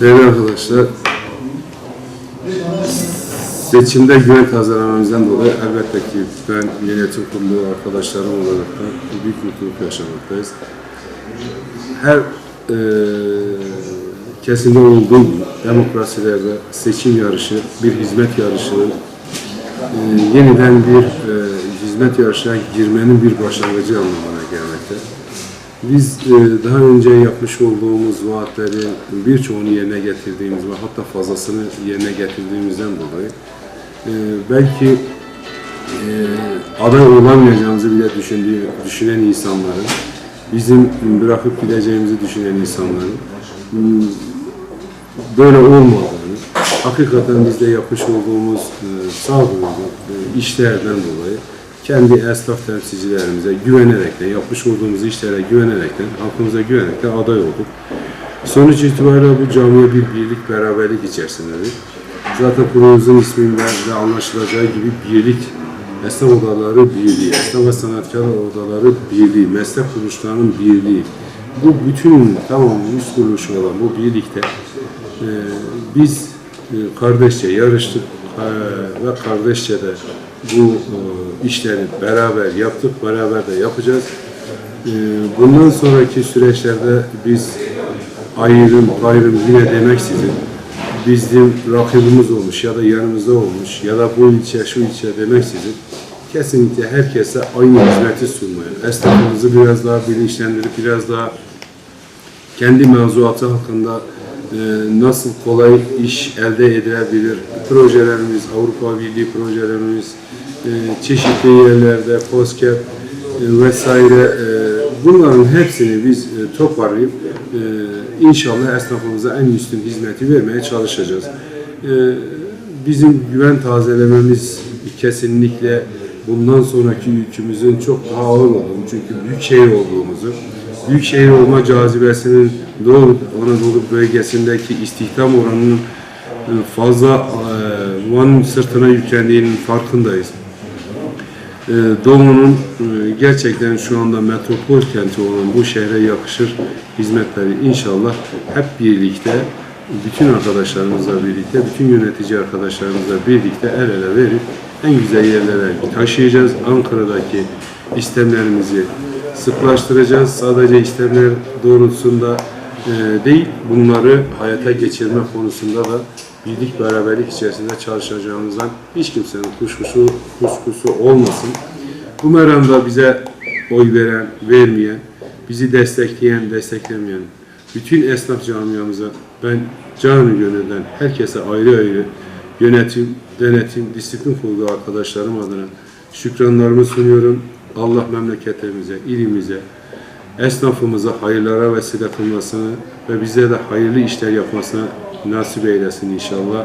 Değerli arkadaşlar, seçimde güven kazanmamızdan dolayı elbette ki ben yönetim kurulu arkadaşlarım olarak da büyük mutluluk yaşamaktayız. Her kesimde olduğu gibi demokrasilerde seçim yarışı, bir hizmet yarışının yeniden bir hizmet yarışına girmenin bir başlangıcı anlamına gelmekte. Biz daha önce yapmış olduğumuz vaatlerin birçoğunu yerine getirdiğimiz ve hatta fazlasını yerine getirdiğimizden dolayı belki aday olamayacağımızı bile düşünen insanların, bizim bırakıp gideceğimizi düşünen insanların böyle olmadığını, hakikaten bizde yapmış olduğumuz sağduyulu işlerden dolayı kendi esnaf temsilcilerimize güvenerekten, yapmış olduğumuz işlere güvenerekten, halkımıza güvenerekten aday olduk. Sonuç itibariyle bu camiye bir birlik, beraberlik içerisindedir. Zaten kurumumuzun isminden de anlaşılacağı gibi birlik, esnaf odaları birliği, esnaf ve sanatkar odaları birliği, meslek kuruluşlarının birliği. Bu bütün tamam üst kuruluş olan bu birlikte biz kardeşçe yarıştık ve kardeşçe de bu işleri beraber yaptık, beraber de yapacağız. Bundan sonraki süreçlerde biz ayrım yine demeksizin bizim rakibimiz olmuş ya da yanımızda olmuş ya da bu ilçe şu ilçe demeksizin kesinlikle herkese aynı hizmeti sunmaya, esnafımızı biraz daha bilinçlendirip biraz daha kendi mevzuatı hakkında nasıl kolay iş elde edilebilir, projelerimiz, Avrupa Birliği projelerimiz, çeşitli yerlerde, KOSGEB vesaire bunların hepsini biz toparlayıp inşallah esnafımıza en üstün hizmeti vermeye çalışacağız. Bizim güven tazelememiz kesinlikle bundan sonraki yükümüzün çok daha ağır olduğunu, çünkü büyük şehir olduğumuzu, büyük şehir olma cazibesinin Doğu Anadolu bölgesindeki istihdam oranının fazla Van'ın sırtına yüklendiğinin farkındayız. Doğu'nun gerçekten şu anda metropol kenti olan bu şehre yakışır hizmetleri inşallah hep birlikte, bütün arkadaşlarımızla birlikte, bütün yönetici arkadaşlarımızla birlikte el ele verip en güzel yerlere taşıyacağız. Ankara'daki istemlerimizi sıklaştıracağız. Sadece istemler doğrultusunda değil, bunları hayata geçirme konusunda da birlik, beraberlik içerisinde çalışacağımızdan hiç kimsenin kuşkusu olmasın. Bu meramda bize oy veren, vermeyen, bizi destekleyen, desteklemeyen bütün esnaf camiamıza ben canı gönülden herkese ayrı ayrı yönetim, denetim, disiplin kurulu arkadaşlarım adına şükranlarımı sunuyorum. Allah memleketimize, ilimize, esnafımıza hayırlara vesile kılmasını ve bize de hayırlı işler yapmasını nasip eylesin inşallah.